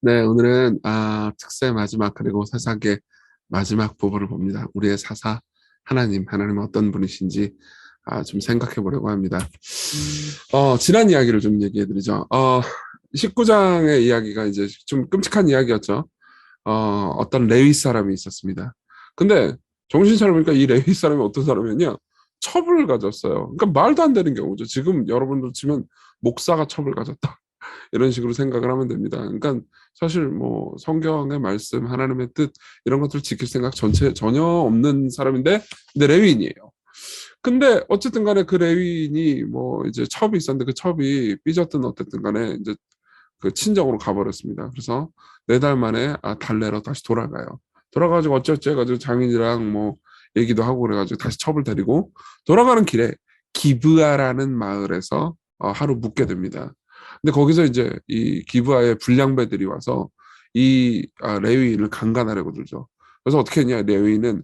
네, 오늘은 특세 마지막 그리고 사사기의 마지막 부분을 봅니다. 우리의 사사 하나님은 어떤 분이신지 좀 생각해 보려고 합니다. 지난 이야기를 좀 얘기해 드리죠. 19장의 이야기가 이제 좀 끔찍한 이야기였죠. 어떤 레위 사람이 있었습니다. 근데 정신 차려보니까 이 레위 사람이 어떤 사람이었냐? 첩을 가졌어요. 그러니까 말도 안 되는 경우죠. 지금 여러분들 치면 목사가 첩을 가졌다. 이런 식으로 생각을 하면 됩니다. 그러니까 사실 뭐 성경의 말씀, 하나님의 뜻 이런 것들을 지킬 생각 전혀 없는 사람인데, 근데 레위인이에요. 근데 어쨌든 간에 그 레위인이 뭐 이제 첩이 있었는데 그 첩이 삐졌든 어쨌든 간에 이제 그 친정으로 가버렸습니다. 그래서 4달 만에 달래러 다시 돌아가요. 돌아가지고 어쩌지 해가지고 장인이랑 뭐 얘기도 하고 그래가지고 다시 첩을 데리고 돌아가는 길에 기브아라는 마을에서 하루 묵게 됩니다. 근데 거기서 이제 이 기브아의 불량배들이 와서 이 레위인을 강간하려고 들죠. 그래서 어떻게 했냐, 레위인은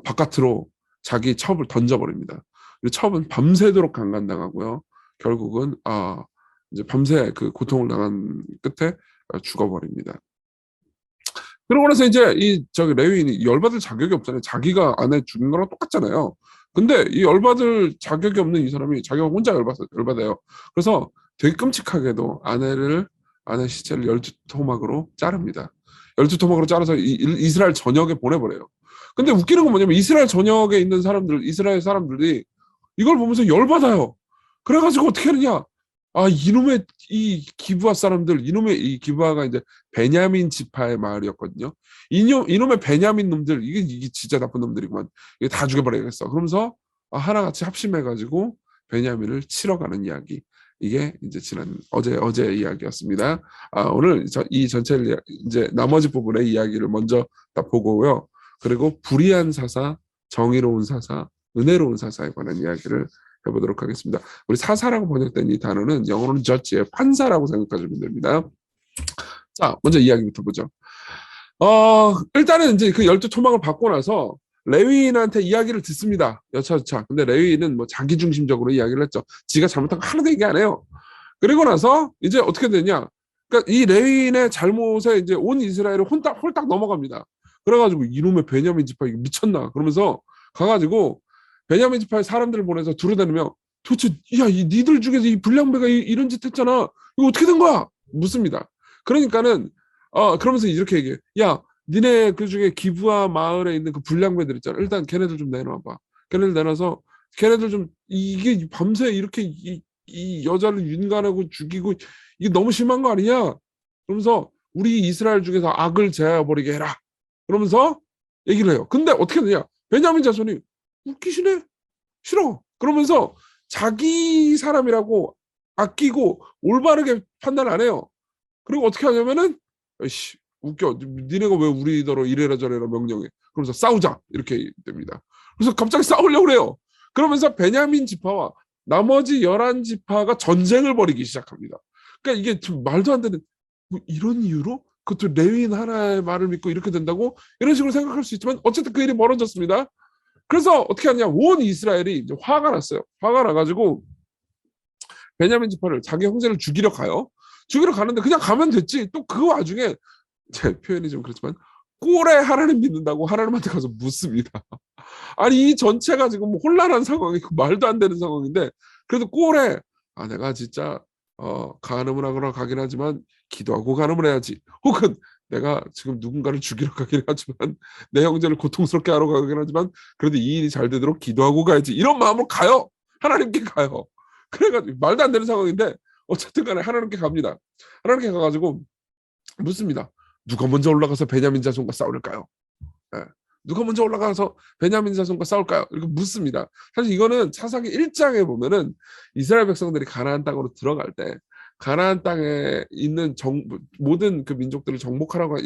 바깥으로 자기 첩을 던져버립니다. 그리고 첩은 밤새도록 강간당하고요. 결국은 이제 밤새 그 고통을 당한 끝에 죽어버립니다. 그러고 나서 이제 이 저기 레위인이 열받을 자격이 없잖아요. 자기가 아내 죽인 거랑 똑같잖아요. 근데 이 열받을 자격이 없는 이 사람이 자기가 혼자 열받아요. 그래서 되게 끔찍하게도 아내 시체를 12토막으로 자릅니다. 12토막으로 자라서 이스라엘 전역에 보내버려요. 근데 웃기는 건 뭐냐면 이스라엘 전역에 있는 이스라엘 사람들이 이걸 보면서 열받아요. 그래가지고 어떻게 하느냐? 이놈의 이 기브아 사람들, 이놈의 이 기브아가 이제 베냐민 지파의 마을이었거든요. 이놈의 베냐민 놈들, 이게 진짜 나쁜 놈들이구만. 이게 다 죽여버려야겠어. 그러면서 하나같이 합심해가지고 베냐민을 치러 가는 이야기. 이게 이제 어제 이야기였습니다. 오늘 이 전체를 이제 나머지 부분의 이야기를 먼저 다 보고요. 그리고 불의한 사사, 정의로운 사사, 은혜로운 사사에 관한 이야기를 해보도록 하겠습니다. 우리 사사라고 번역된 이 단어는 영어로는 judge의 판사라고 생각하시면 됩니다. 자, 먼저 이야기부터 보죠. 일단은 이제 그 12토막을 받고 나서 레위인한테 이야기를 듣습니다. 여차저차. 근데 레위인은 뭐 자기중심적으로 이야기를 했죠. 지가 잘못한 거 하나도 얘기 안 해요. 그리고 나서 이제 어떻게 되냐? 그러니까 이 레위인의 잘못에 이제 온 이스라엘을 홀딱 넘어갑니다. 그래가지고 이놈의 베냐민 지파 이거 미쳤나? 그러면서 가가지고 베냐민 지파의 사람들을 보내서 두루다니며 도대체 니들 중에서 이 불량배가 이런 짓 했잖아. 이거 어떻게 된 거야? 묻습니다. 그러니까는 그러면서 이렇게 얘기해. 야, 니네 그 중에 기브아 마을에 있는 그 불량배들 있잖아. 일단 걔네들 좀 내놔봐. 걔네들 내놔서 걔네들 좀 이게 밤새 이렇게 이 여자를 윤간하고 죽이고 이게 너무 심한 거 아니냐? 그러면서 우리 이스라엘 중에서 악을 제하버리게 해라. 그러면서 얘기를 해요. 근데 어떻게 되냐? 베냐민 자손이 웃기시네? 싫어. 그러면서 자기 사람이라고 아끼고 올바르게 판단 안 해요. 그리고 어떻게 하냐면은 에이씨 웃겨. 니네가 왜 우리더러 이래라 저래라 명령해. 그러면서 싸우자. 이렇게 됩니다. 그래서 갑자기 싸우려고 그래요. 그러면서 베냐민 지파와 나머지 11지파가 전쟁을 벌이기 시작합니다. 그러니까 이게 좀 말도 안 되는 뭐 이런 이유로 그것도 레위인 하나의 말을 믿고 이렇게 된다고 이런 식으로 생각할 수 있지만 어쨌든 그 일이 벌어졌습니다. 그래서 어떻게 하냐, 온 이스라엘이 이제 화가 났어요. 화가 나가지고 베냐민 지파를 자기 형제를 죽이러 가요. 죽이러 가는데 그냥 가면 됐지. 또 그 와중에 제 표현이 좀 그렇지만 꼴에 하나님 믿는다고 하나님한테 가서 묻습니다. 아니 이 전체가 지금 뭐 혼란한 상황이고 말도 안 되는 상황인데 그래도 꼴에 내가 진짜 간음을 하거나 가긴 하지만 기도하고 간음을 해야지. 혹은 내가 지금 누군가를 죽이러 가긴 하지만 내 형제를 고통스럽게 하러 가긴 하지만 그래도 이 일이 잘 되도록 기도하고 가야지. 이런 마음으로 가요. 하나님께 가요. 그래가지고 말도 안 되는 상황인데 어쨌든 간에 하나님께 갑니다. 하나님께 가가지고 묻습니다. 누가 먼저 올라가서 베냐민 자손과 싸울까요? 네. 누가 먼저 올라가서 베냐민 자손과 싸울까요? 이렇게 묻습니다. 사실 이거는 사사기 1장에 보면은 이스라엘 백성들이 가나안 땅으로 들어갈 때 가나안 땅에 있는 모든 그 민족들을 정복하라고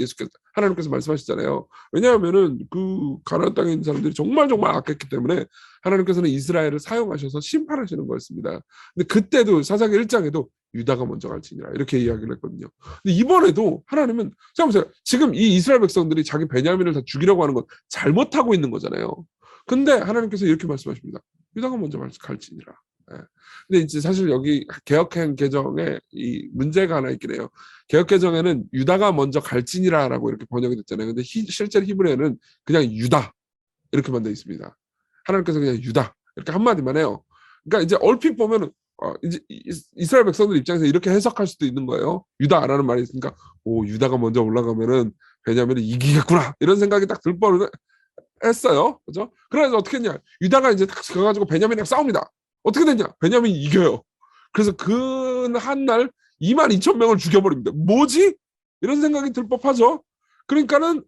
하나님께서 말씀하시잖아요. 왜냐하면은 그 가나안 땅에 있는 사람들이 정말 악했기 때문에 하나님께서는 이스라엘을 사용하셔서 심판하시는 거였습니다. 근데 그때도 사사기 1장에도 유다가 먼저 갈지니라 이렇게 이야기를 했거든요. 근데 이번에도 하나님은 보세요. 지금 이 이스라엘 백성들이 자기 베냐민을 다 죽이려고 하는 건 잘못하고 있는 거잖아요. 근데 하나님께서 이렇게 말씀하십니다. 유다가 먼저 갈지니라. 예. 근데 이제 사실 여기 개혁행 개정에 이 문제가 하나 있긴 해요. 개혁 개정에는 유다가 먼저 갈지니라라고 이렇게 번역이 됐잖아요. 근데 실제로 히브리어는 그냥 유다 이렇게만 돼 있습니다. 하나님께서 그냥 유다 이렇게 한마디만 해요. 그러니까 이제 얼핏 보면은 이제 이스라엘 백성들 입장에서 이렇게 해석할 수도 있는 거예요. 유다라는 말이 있으니까 오 유다가 먼저 올라가면은 베냐민은 이기겠구나 이런 생각이 딱 들 뻔 했어요. 그죠? 그래서 어떻게 했냐? 유다가 이제 딱 가가지고 베냐민이랑 싸웁니다. 어떻게 됐냐? 베냐민이 이겨요. 그래서 그 한 날 22,000명을 죽여버립니다. 뭐지? 이런 생각이 들 법하죠. 그러니까는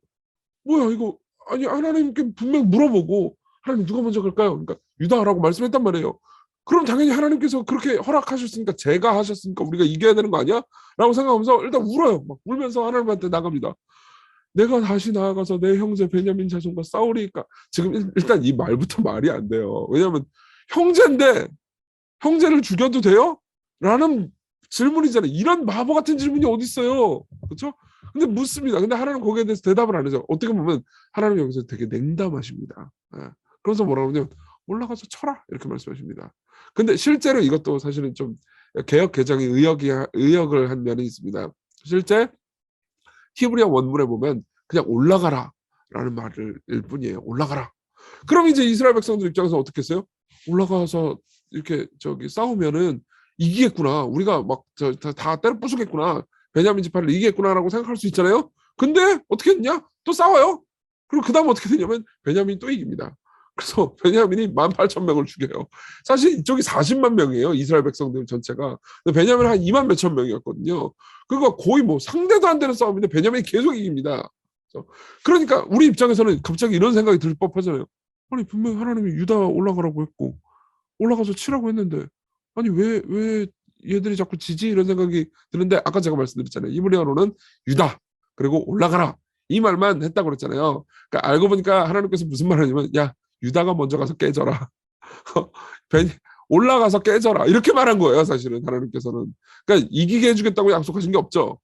뭐야 이거 아니 하나님께 분명 물어보고 하나님 누가 먼저 갈까요? 그러니까 유다라고 말씀했단 말이에요. 그럼 당연히 하나님께서 그렇게 허락하셨으니까 제가 하셨으니까 우리가 이겨야 되는 거 아니야? 라고 생각하면서 일단 울어요. 막 울면서 하나님한테 나갑니다. 내가 다시 나아가서 내 형제 베냐민 자손과 싸우리까. 지금 일단 이 말부터 말이 안 돼요. 왜냐하면 형제인데 형제를 죽여도 돼요? 라는 질문이잖아요. 이런 바보 같은 질문이 어디 있어요? 그렇죠? 근데 묻습니다. 근데 하나님 거기에 대해서 대답을 안 해서 어떻게 보면 하나님 여기서 되게 냉담하십니다. 예. 그래서 뭐라고 하냐면 올라가서 쳐라 이렇게 말씀하십니다. 근데 실제로 이것도 사실은 좀 개혁 개정의 의역을 한 면이 있습니다. 실제 히브리어 원문에 보면 그냥 올라가라라는 말을 일 뿐이에요. 올라가라. 그럼 이제 이스라엘 백성들 입장에서 어떻게 했어요? 올라가서 이렇게 저기 싸우면은 이기겠구나. 우리가 막 다 때려 부수겠구나. 베냐민 지파를 이기겠구나라고 생각할 수 있잖아요. 근데 어떻게 했냐? 또 싸워요. 그리고 그 다음 어떻게 되냐면 베냐민이 또 이깁니다. 그래서 베냐민이 18,000명을 죽여요. 사실 이쪽이 40만 명이에요. 이스라엘 백성들 전체가. 근데 베냐민은 한 2만 몇천 명이었거든요. 그거 거의 뭐 상대도 안 되는 싸움인데 베냐민이 계속 이깁니다. 그러니까 우리 입장에서는 갑자기 이런 생각이 들 법하잖아요. 아니 분명히 하나님이 유다 올라가라고 했고 올라가서 치라고 했는데 아니 왜 얘들이 자꾸 지지 이런 생각이 드는데 아까 제가 말씀드렸잖아요. 히브리어로는 유다 그리고 올라가라 이 말만 했다고 그랬잖아요. 그러니까 알고 보니까 하나님께서 무슨 말 하냐면 야 유다가 먼저 가서 깨져라. 올라가서 깨져라 이렇게 말한 거예요. 사실은 하나님께서는. 그러니까 이기게 해주겠다고 약속하신 게 없죠.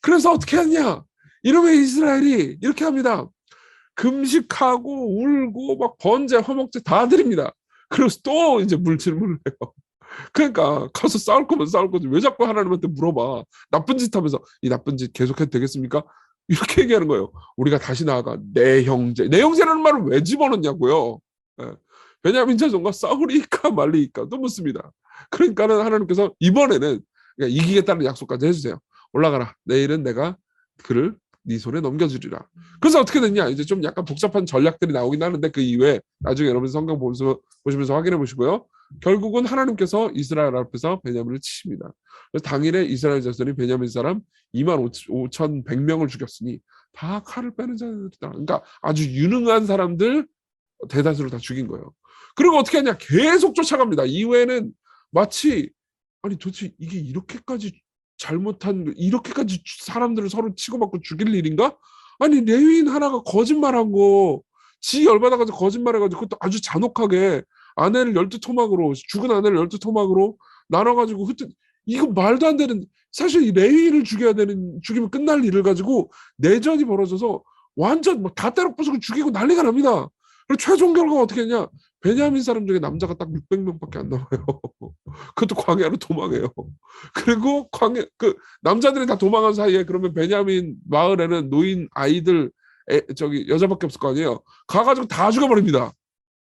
그래서 어떻게 하냐 이러면 이스라엘이 이렇게 합니다. 금식하고 울고 막 번제 허목제 다 드립니다. 그래서 또 이제 질문을 해요. 그러니까 가서 싸울 거면 싸울 거지 왜 자꾸 하나님한테 물어봐. 나쁜 짓 하면서 이 나쁜 짓 계속해도 되겠습니까? 이렇게 얘기하는 거예요. 우리가 다시 나아가 내 형제라는 말을 왜 집어넣냐고요. 예. 베냐민 자손과 싸우리까 말리까 또 묻습니다. 그러니까는 하나님께서 이번에는 이기겠다는 약속까지 해주세요. 올라가라. 내일은 내가 그를 네 손에 넘겨주리라. 그래서 어떻게 됐냐? 이제 좀 약간 복잡한 전략들이 나오긴 하는데 그 이후에 나중에 여러분 성경 보시면서 확인해 보시고요. 결국은 하나님께서 이스라엘 앞에서 베냐민을 치십니다. 그래서 당일에 이스라엘 자손이 베냐민 사람 25,100명을 죽였으니 다 칼을 빼는 자들이다. 그러니까 아주 유능한 사람들 대다수를 다 죽인 거예요. 그리고 어떻게 하냐? 계속 쫓아갑니다. 이후에는 마치 아니 도대체 이게 이렇게까지 잘못한 이렇게까지 사람들을 서로 치고받고 죽일 일인가? 아니 레위인 하나가 거짓말한 거 지 열받아가지고 거짓말해가지고 그것도 아주 잔혹하게 아내를 12토막으로 죽은 아내를 12토막으로 나눠가지고 이거 말도 안 되는 사실 이 레위인을 죽이면 끝날 일을 가지고 내전이 벌어져서 완전 막 다 때려 부수고 죽이고 난리가 납니다. 그리고 최종 결과가 어떻게 했냐? 베냐민 사람 중에 남자가 딱 600명밖에 안 남아요. 그것도 광야로 도망해요. 그리고 남자들이 다 도망한 사이에 그러면 베냐민 마을에는 노인 아이들 여자밖에 없을 거 아니에요. 가가지고 다 죽여버립니다.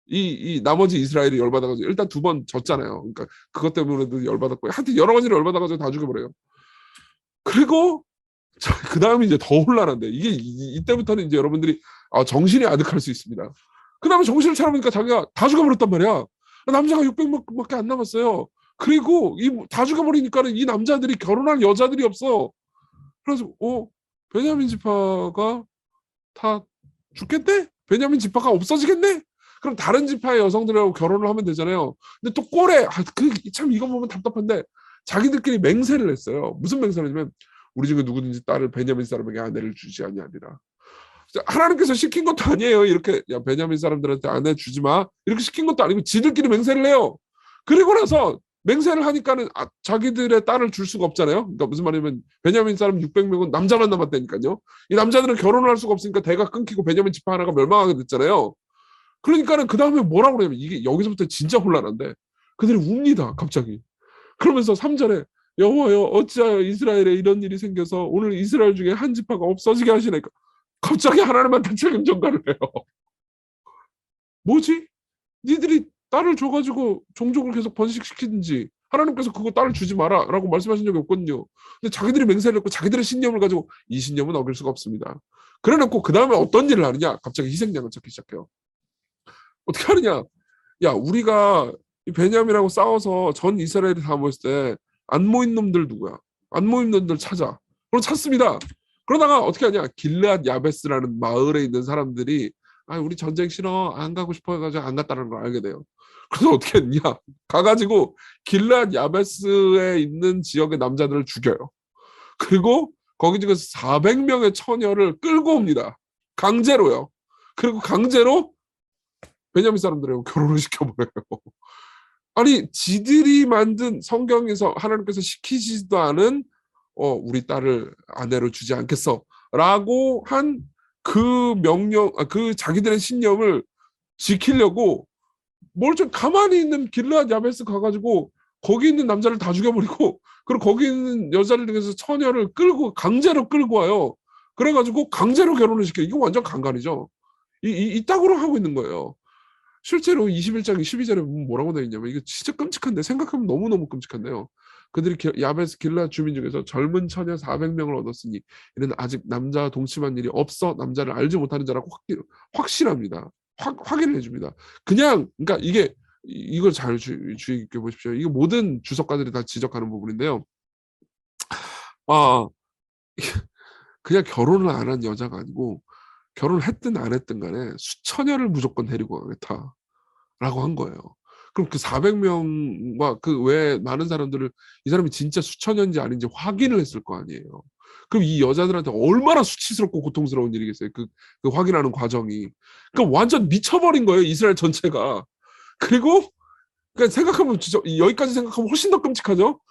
이 나머지 이스라엘이 열받아가지고 일단 2번 졌잖아요. 그러니까 그것 때문에도 열받았고 하여튼 여러 가지로 열받아가지고 다 죽여버려요. 그리고 그 다음에 이제 더 혼란한데 이게 이때부터는 이제 여러분들이 정신이 아득할 수 있습니다. 그 다음에 정신을 차려보니까 자기가 다 죽여버렸단 말이야. 남자가 600명밖에 안 남았어요. 그리고 다 죽여버리니까는 이 남자들이 결혼할 여자들이 없어. 그래서 베냐민 지파가 다 죽겠네? 베냐민 지파가 없어지겠네? 그럼 다른 지파의 여성들하고 결혼을 하면 되잖아요. 근데 또 꼴에 참 이거 보면 답답한데 자기들끼리 맹세를 했어요. 무슨 맹세를 했냐면 우리 중에 누구든지 딸을 베냐민 사람에게 아내를 주지 아니하리라. 하나님께서 시킨 것도 아니에요. 이렇게 야 베냐민 사람들한테 아내 주지 마. 이렇게 시킨 것도 아니고 지들끼리 맹세를 해요. 그리고 나서 맹세를 하니까는 자기들의 딸을 줄 수가 없잖아요. 그러니까 무슨 말이냐면 베냐민 사람 600명은 남자만 남았다니까요. 이 남자들은 결혼을 할 수가 없으니까 대가 끊기고 베냐민 지파 하나가 멸망하게 됐잖아요. 그러니까는 그 다음에 뭐라고 그러냐면 이게 여기서부터 진짜 혼란한데 그들이 웁니다. 갑자기. 그러면서 3절에 여호와여 어찌하여 이스라엘에 이런 일이 생겨서 오늘 이스라엘 중에 한 지파가 없어지게 하시나이까. 갑자기 하나님한테 책임 전가를 해요. 뭐지? 니들이 딸을 줘가지고 종족을 계속 번식시키든지 하나님께서 그거 딸을 주지 마라 라고 말씀하신 적이 없거든요. 근데 자기들이 맹세를 했고 자기들의 신념을 가지고 이 신념은 어길 수가 없습니다. 그래놓고 그 다음에 어떤 일을 하느냐. 갑자기 희생양을 찾기 시작해요. 어떻게 하느냐. 야 우리가 베냐민하고 싸워서 전 이스라엘이 다 모였을 때 안 모인 놈들 누구야. 안 모인 놈들 찾아. 그럼 찾습니다. 그러다가 어떻게 하냐. 길르앗 야베스라는 마을에 있는 사람들이 우리 전쟁 싫어 안 가고 싶어 해가지고 안 갔다는 걸 알게 돼요. 그래서 어떻게 했냐. 가가지고 길르앗 야베스에 있는 지역의 남자들을 죽여요. 그리고 거기 중에서 400명의 처녀를 끌고 옵니다. 강제로요. 그리고 강제로 베냐민 사람들하고 결혼을 시켜버려요. 아니 지들이 만든 성경에서 하나님께서 시키지도 않은 우리 딸을 아내로 주지 않겠어 라고 한 그 명령, 그 자기들의 신념을 지키려고 뭘 좀 가만히 있는 길르앗 야베스 가가지고 거기 있는 남자를 다 죽여버리고 그리고 거기 있는 여자를 중에서 처녀를 강제로 끌고 와요. 그래가지고 강제로 결혼을 시켜요. 이거 완전 강간이죠. 이따구로 하고 있는 거예요. 실제로 21장 12절에 뭐라고 되어 있냐면 이거 진짜 끔찍한데 생각하면 너무너무 끔찍한데요. 그들이 야베스 길르앗 주민 중에서 젊은 처녀 400명을 얻었으니 이는 아직 남자와 동침한 일이 없어 남자를 알지 못하는 자라고 확실합니다. 확인을 해줍니다. 그러니까 이걸 잘 주의 깊게 보십시오. 이거 모든 주석가들이 다 지적하는 부분인데요. 그냥 결혼을 안 한 여자가 아니고 결혼을 했든 안 했든 간에 수처녀를 무조건 데리고 가겠다라고 한 거예요. 그럼 그 400명과 그 외에 많은 사람들을 이 사람이 진짜 수처녀인지 아닌지 확인을 했을 거 아니에요. 그럼 이 여자들한테 얼마나 수치스럽고 고통스러운 일이겠어요. 그 확인하는 과정이. 그러니까 완전 미쳐버린 거예요. 이스라엘 전체가. 그리고 그러니까 생각하면 진짜 여기까지 생각하면 훨씬 더 끔찍하죠.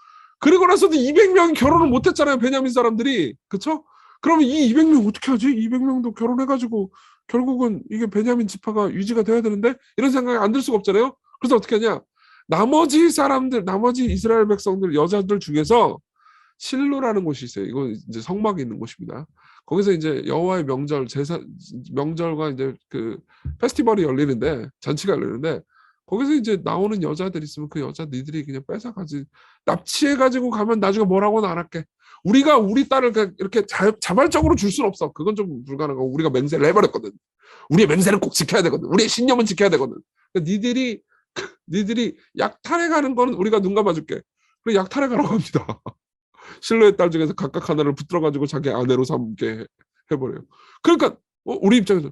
그리고 나서도 200명이 결혼을 못했잖아요. 베냐민 사람들이. 그렇죠? 그러면 이 200명 어떻게 하지? 200명도 결혼해가지고 결국은 이게 베냐민 지파가 유지가 돼야 되는데 이런 생각이 안 들 수가 없잖아요. 그래서 어떻게 하냐? 나머지 이스라엘 백성들 여자들 중에서 실로라는 곳이 있어요. 이거 이제 성막이 있는 곳입니다. 거기서 이제 여호와의 명절과 이제 그 페스티벌이 열리는데 잔치가 열리는데 거기서 이제 나오는 여자들이 있으면 그 여자 니들이 그냥 뺏어가지 납치해가지고 가면 나중에 뭐라고는 안 할게. 우리가 우리 딸을 이렇게 자발적으로 줄 수는 없어. 그건 좀 불가능하고 우리가 맹세를 해버렸거든. 우리의 맹세는 꼭 지켜야 되거든. 우리의 신념은 지켜야 되거든. 그러니까 니들이 약탈해 가는 거는 우리가 눈 감아줄게. 그래 약탈해 가라고 합니다. 실로의 딸 중에서 각각 하나를 붙들어가지고 자기 아내로 삼게 해버려요. 그러니까 우리 입장에서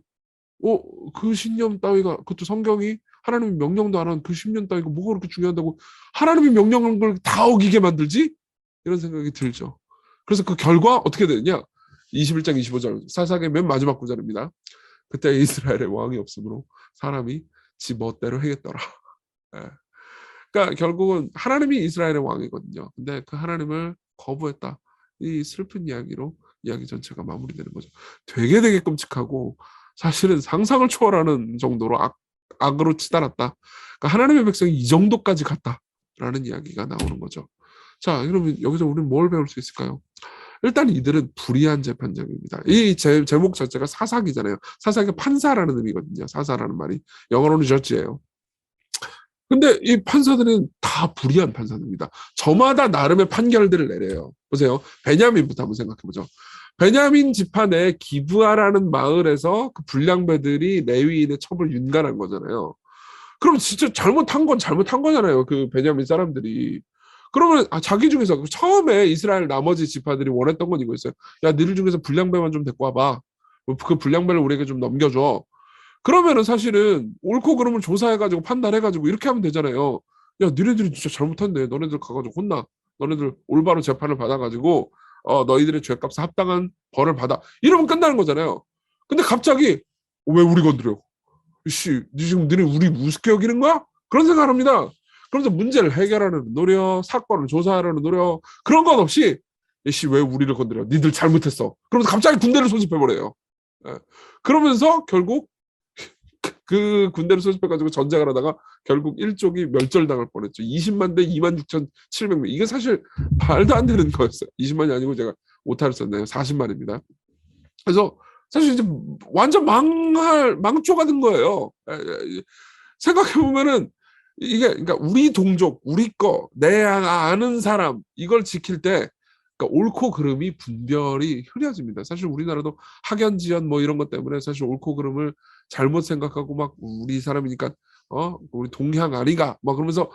그 신념 따위가 그것도 성경이 하나님이 명령도 안 한 그 신념 따위가 뭐가 그렇게 중요하다고 하나님이 명령한 걸 다 어기게 만들지? 이런 생각이 들죠. 그래서 그 결과 어떻게 되느냐? 21장 25절 사사기의 맨 마지막 구절입니다. 그때 이스라엘에 왕이 없으므로 사람이 지 멋대로 하겠더라. 예. 그러니까 결국은 하나님이 이스라엘의 왕이거든요. 근데 그 하나님을 거부했다. 이 슬픈 이야기로 이야기 전체가 마무리되는 거죠. 되게 끔찍하고 사실은 상상을 초월하는 정도로 악으로 치달았다. 그러니까 하나님의 백성이 이 정도까지 갔다라는 이야기가 나오는 거죠. 자, 그러면 여기서 우리는 뭘 배울 수 있을까요? 일단 이들은 불의한 재판장입니다. 이 제목 자체가 사사기잖아요. 사사기가 판사라는 의미거든요. 사사라는 말이 영어로는 저지예요. 근데 이 판사들은 다 불의한 판사들입니다. 저마다 나름의 판결들을 내려요. 보세요. 베냐민부터 한번 생각해보죠. 베냐민 지파 내 기브아라는 마을에서 그 불량배들이 레위인의 첩을 윤관한 거잖아요. 그럼 진짜 잘못한 건 잘못한 거잖아요. 그 베냐민 사람들이. 그러면 자기 중에서 처음에 이스라엘 나머지 지파들이 원했던 건 이거였어요. 야, 너희들 중에서 불량배만 좀 데리고 와봐. 그 불량배를 우리에게 좀 넘겨줘. 그러면은 사실은 옳고 그름을 조사해가지고 판단해가지고 이렇게 하면 되잖아요. 야, 너네들이 진짜 잘못했네. 너네들 가가지고 혼나. 너네들 올바로 재판을 받아가지고 너희들의 죄값에 합당한 벌을 받아. 이러면 끝나는 거잖아요. 근데 갑자기 왜 우리 건드려? 씨, 너네 우리 우습게 여기는 거야? 그런 생각을 합니다. 그래서 문제를 해결하는 노력, 사건을 조사하려는 노력 그런 건 없이 씨, 왜 우리를 건드려? 니들 잘못했어. 그러면서 갑자기 군대를 소집해버려요. 예. 그러면서 결국 그 군대를 소집해가지고 전쟁을 하다가 결국 일족이 멸절당할 뻔했죠. 20만 대 26,700명. 이게 사실 말도 안 되는 거였어요. 20만이 아니고 제가 오타를 썼네요. 40만입니다. 그래서 사실 이제 완전 망조가 된 거예요. 생각해보면은 이게 그러니까 우리 동족, 우리 거, 내 아는 사람 이걸 지킬 때 그러니까 옳고 그름이 분별이 흐려집니다. 사실 우리나라도 학연지연 뭐 이런 것 때문에 사실 옳고 그름을 잘못 생각하고 막 우리 사람이니까 우리 동향 아니가 막 그러면서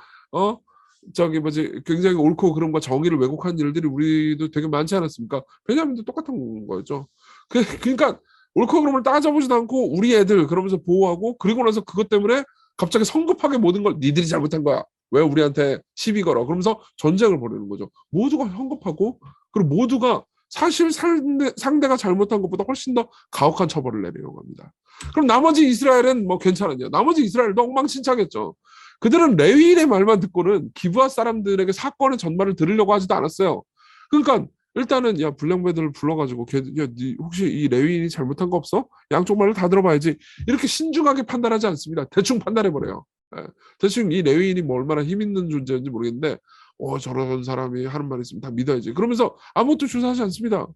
저기 뭐지 굉장히 옳고 그름과 정의를 왜곡한 일들이 우리도 되게 많지 않았습니까? 베냐민도 똑같은 거죠. 그러니까 옳고 그름을 따져보지도 않고 우리 애들 그러면서 보호하고 그리고 나서 그것 때문에 갑자기 성급하게 모든 걸 니들이 잘못한 거야. 왜 우리한테 시비 걸어? 그러면서 전쟁을 벌이는 거죠. 모두가 성급하고 그리고 모두가 사실 상대가 잘못한 것보다 훨씬 더 가혹한 처벌을 내리는 겁니다. 그럼 나머지 이스라엘은 뭐 괜찮았냐? 나머지 이스라엘도 엉망진창했죠. 그들은 레위인의 말만 듣고는 기브아 사람들에게 사건의 전말을 들으려고 하지도 않았어요. 그러니까 일단은 야 불량배들을 불러가지고 야, 혹시 이 레위인이 잘못한 거 없어? 양쪽 말을 다 들어봐야지. 이렇게 신중하게 판단하지 않습니다. 대충 판단해버려요. 대충 이 레위인이 뭐 얼마나 힘 있는 존재인지 모르겠는데 저런 사람이 하는 말 있으면 다 믿어야지. 그러면서 아무것도 조사하지 않습니다.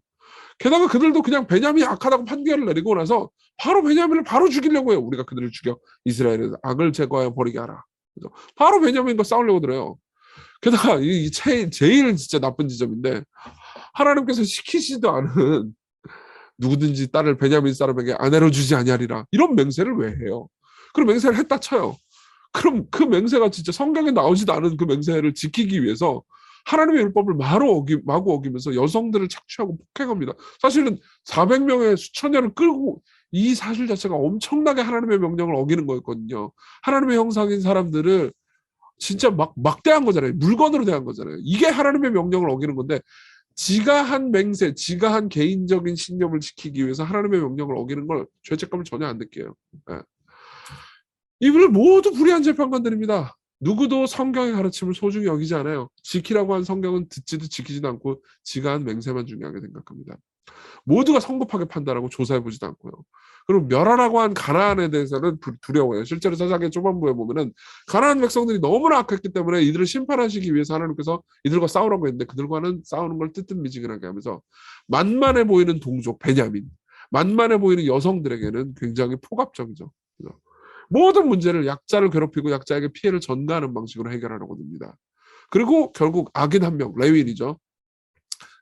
게다가 그들도 그냥 베냐민이 악하다고 판결을 내리고 나서 바로 베냐민을 바로 죽이려고 해요. 우리가 그들을 죽여 이스라엘에서 악을 제거하여 버리게 하라. 그래서 바로 베냐민과 싸우려고 들어요. 게다가 제일 진짜 나쁜 지점인데 하나님께서 시키지도 않은 누구든지 딸을 베냐민 사람에게 아내로 주지 아니하리라 이런 맹세를 왜 해요? 그럼 맹세를 했다 쳐요. 그럼 그 맹세가 진짜 성경에 나오지도 않은 그 맹세를 지키기 위해서 하나님의 율법을 마구 어기면서 여성들을 착취하고 폭행합니다. 사실은 400명의 수천 년을 끌고 이 사실 자체가 엄청나게 하나님의 명령을 어기는 거였거든요. 하나님의 형상인 사람들을 진짜 막대한 거잖아요. 물건으로 대한 거잖아요. 이게 하나님의 명령을 어기는 건데 지가 한 맹세, 지가 한 개인적인 신념을 지키기 위해서 하나님의 명령을 어기는 걸 죄책감을 전혀 안 느껴요. 예. 이분을 모두 불의한 재판관들입니다. 누구도 성경의 가르침을 소중히 여기지 않아요. 지키라고 한 성경은 듣지도 지키지도 않고 지가 한 맹세만 중요하게 생각합니다. 모두가 성급하게 판단하고 조사해보지도 않고요. 그리고 멸하라고 한 가나안에 대해서는 두려워해요. 실제로 사사기 초반부에 보면은 가나안 백성들이 너무나 악했기 때문에 이들을 심판하시기 위해서 하나님께서 이들과 싸우라고 했는데 그들과는 싸우는 걸 뜨뜻미지근하게 하면서 만만해 보이는 동족 베냐민, 만만해 보이는 여성들에게는 굉장히 폭압적이죠. 모든 문제를 약자를 괴롭히고 약자에게 피해를 전가하는 방식으로 해결하려고 듭니다. 그리고 결국 악인 한 명, 레위인이죠.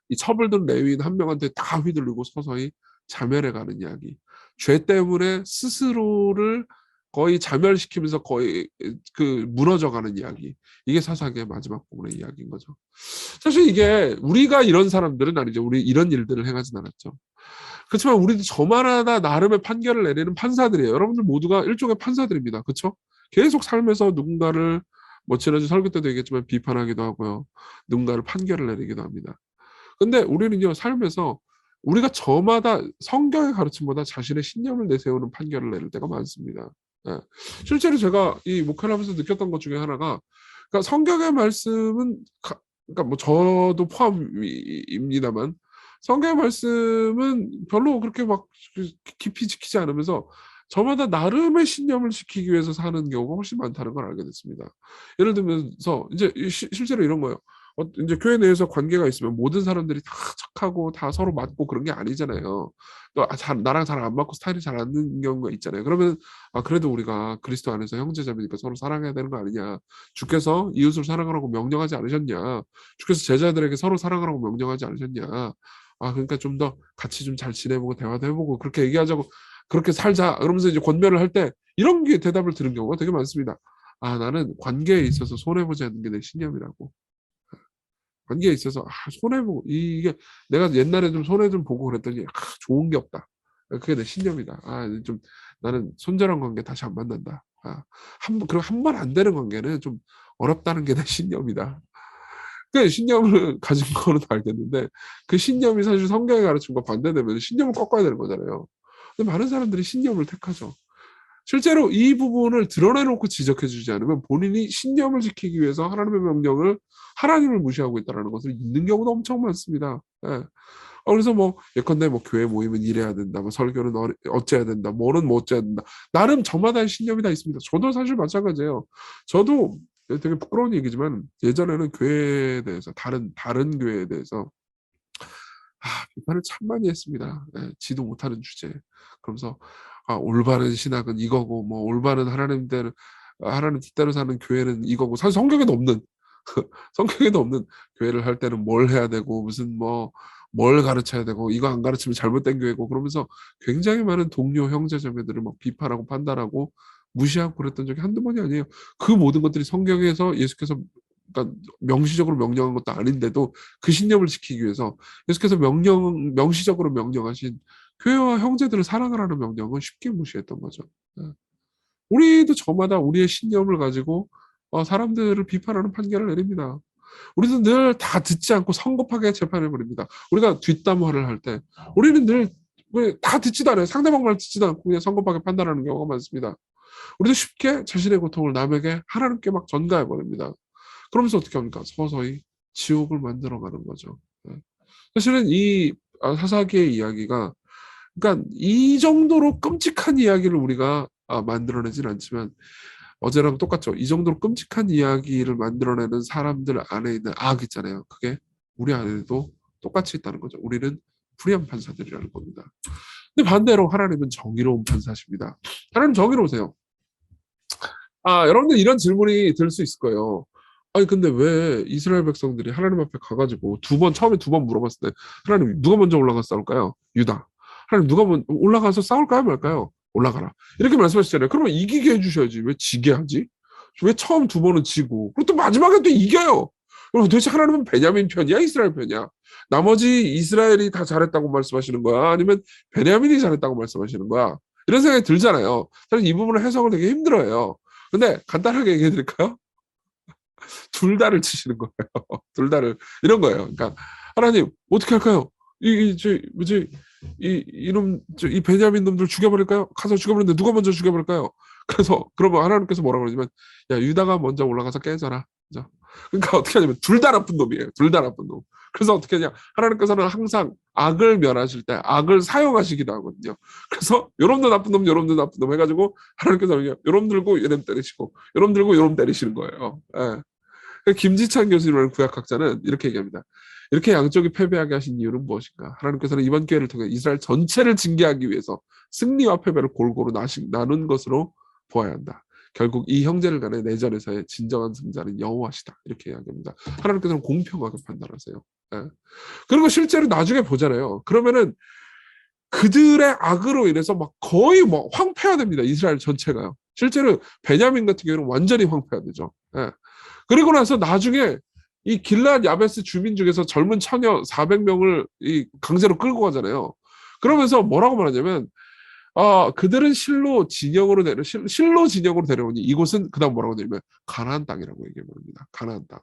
이 처벌된 레위인 한 명한테 다 휘둘리고 서서히 자멸해가는 이야기. 죄 때문에 스스로를 거의 자멸시키면서 거의 그 무너져가는 이야기. 이게 사사기의 마지막 부분의 이야기인 거죠. 사실 이게 우리가 이런 사람들은 아니죠. 우리 이런 일들을 행하진 않았죠. 그렇지만 우리도 저마다 나름의 판결을 내리는 판사들이에요. 여러분들 모두가 일종의 판사들입니다. 그렇죠? 계속 삶에서 누군가를 뭐 지난주 설교 때도 얘기했지만 비판하기도 하고요. 누군가를 판결을 내리기도 합니다. 근데 우리는요 삶에서 우리가 저마다 성경의 가르침보다 자신의 신념을 내세우는 판결을 내릴 때가 많습니다. 예. 실제로 제가 이 목회를 하면서 느꼈던 것 중에 하나가 그러니까 성경의 말씀은 그러니까 뭐 저도 포함입니다만 성경의 말씀은 별로 그렇게 막 깊이 지키지 않으면서 저마다 나름의 신념을 지키기 위해서 사는 경우가 훨씬 많다는 걸 알게 됐습니다. 예를 들면서 이제 실제로 이런 거예요. 이제 교회 내에서 관계가 있으면 모든 사람들이 다 착하고 다 서로 맞고 그런 게 아니잖아요. 또 나랑 잘 안 맞고 스타일이 잘 안 맞는 경우가 있잖아요. 그러면 그래도 우리가 그리스도 안에서 형제자매니까 서로 사랑해야 되는 거 아니냐. 주께서 이웃을 사랑하라고 명령하지 않으셨냐. 주께서 제자들에게 서로 사랑하라고 명령하지 않으셨냐. 그러니까 좀 더 같이 좀 잘 지내보고 대화도 해보고 그렇게 얘기하자고 그렇게 살자. 그러면서 이제 권면을 할 때 이런 게 대답을 들은 경우가 되게 많습니다. 나는 관계에 있어서 손해보지 않는 게 내 신념이라고. 관계에 있어서 손해보고 이게 내가 옛날에 좀 손해 좀 보고 그랬더니 좋은 게 없다. 그게 내 신념이다. 좀 나는 손절한 관계 다시 안 만난다. 그리고 한 번 안 되는 관계는 좀 어렵다는 게 내 신념이다. 그 신념을 가진 거는 알겠는데 그 신념이 사실 성경의 가르침과 반대되면 신념을 꺾어야 되는 거잖아요. 근데 많은 사람들이 신념을 택하죠. 실제로 이 부분을 드러내놓고 지적해주지 않으면 본인이 신념을 지키기 위해서 하나님의 명령을 하나님을 무시하고 있다는 것을 잊는 경우도 엄청 많습니다. 예. 그래서 뭐 예컨대 뭐 교회 모임은 이래야 된다, 뭐 설교는 어째야 된다, 뭐는 뭐 어째야 된다. 나름 저마다의 신념이 다 있습니다. 저도 사실 마찬가지예요. 저도 되게 부끄러운 얘기지만 예전에는 교회에 대해서 다른 교회에 대해서 비판을 참 많이 했습니다. 지도 못하는 주제. 그러면서 올바른 신학은 이거고 뭐 올바른 하나님 뜻대로 사는 교회는 이거고 사실 성경에도 없는 성경에도 없는 교회를 할 때는 뭘 해야 되고 무슨 뭘 가르쳐야 되고 이거 안 가르치면 잘못된 교회고 그러면서 굉장히 많은 동료 형제 자매들을 막 비판하고 판단하고 무시하고 그랬던 적이 한두 번이 아니에요. 그 모든 것들이 성경에서 예수께서 그러니까 명시적으로 명령한 것도 아닌데도 그 신념을 지키기 위해서 예수께서 명시적으로 명령하신 교회와 형제들을 사랑하라는 명령은 쉽게 무시했던 거죠. 우리도 저마다 우리의 신념을 가지고 사람들을 비판하는 판결을 내립니다. 우리도 늘 다 듣지 않고 성급하게 재판을 벌입니다. 우리가 뒷담화를 할 때 우리는 늘 다 듣지도 않아요. 상대방 말 듣지도 않고 그냥 성급하게 판단하는 경우가 많습니다. 우리도 쉽게 자신의 고통을 남에게 하나님께 막 전가해 버립니다. 그러면서 어떻게 합니까? 서서히 지옥을 만들어가는 거죠. 사실은 이 사사기의 이야기가 그러니까 이 정도로 끔찍한 이야기를 우리가 만들어내진 않지만 어제랑 똑같죠. 이 정도로 끔찍한 이야기를 만들어내는 사람들 안에 있는 악 있잖아요. 그게 우리 안에도 똑같이 있다는 거죠. 우리는 불의한 판사들이라는 겁니다. 근데 반대로 하나님은 정의로운 판사십니다. 하나님 정의로우세요. 여러분들 이런 질문이 들 수 있을 거예요. 아니 근데 왜 이스라엘 백성들이 하나님 앞에 가가지고 처음에 두 번 물어봤을 때 하나님 누가 먼저 올라가서 싸울까요? 유다. 하나님 누가 먼저 올라가서 싸울까요 말까요? 올라가라. 이렇게 말씀하시잖아요. 그러면 이기게 해주셔야지. 왜 지게 하지? 왜 처음 두 번은 지고 그리고 또 마지막에 또 이겨요. 그럼 도대체 하나님은 베냐민 편이야? 이스라엘 편이야? 나머지 이스라엘이 다 잘했다고 말씀하시는 거야? 아니면 베냐민이 잘했다고 말씀하시는 거야? 이런 생각이 들잖아요. 사실 이 부분을 해석을 되게 힘들어요. 근데 간단하게 얘기해 드릴까요? 둘 다를 치시는 거예요. 둘 다를 이런 거예요. 그러니까 하나님 어떻게 할까요? 이 베냐민 놈들 죽여버릴까요? 가서 죽여버리는데 누가 먼저 죽여버릴까요? 그래서 그러면 하나님께서 뭐라고 그러냐면 야 유다가 먼저 올라가서 깨져라. 그죠? 그러니까 어떻게 하냐면 둘 다 나쁜 놈이에요. 둘 다 나쁜 놈. 그래서 어떻게 하냐? 하나님께서는 항상 악을 멸하실 때 악을 사용하시기도 하거든요. 그래서 요놈도 나쁜 놈, 요놈도 나쁜 놈 해가지고 하나님께서는 요놈 들고 요놈 때리시고 요놈 들고 요놈 때리시는 거예요. 김지찬 교수님이라는 구약학자는 이렇게 얘기합니다. 이렇게 양쪽이 패배하게 하신 이유는 무엇인가? 하나님께서는 이번 기회를 통해 이스라엘 전체를 징계하기 위해서 승리와 패배를 골고루 나눈 것으로 보아야 한다. 결국 이 형제를 간의 내전에서의 진정한 승자는 여호와시다. 이렇게 이야기합니다. 하나님께서는 공평하게 판단하세요. 그리고 실제로 나중에 보잖아요. 그러면은 그들의 악으로 인해서 막 거의 황폐화됩니다. 이스라엘 전체가요. 실제로 베냐민 같은 경우는 완전히 황폐화되죠. 그리고 나서 나중에 이 길앗 야베스 주민 중에서 젊은 처녀 400명을 강제로 끌고 가잖아요. 그러면서 뭐라고 말하냐면 그들은 실로 진영으로 데려오니 이곳은 그다음 뭐라고 되냐면 가나안 땅이라고 얘기합니다. 가나안 땅.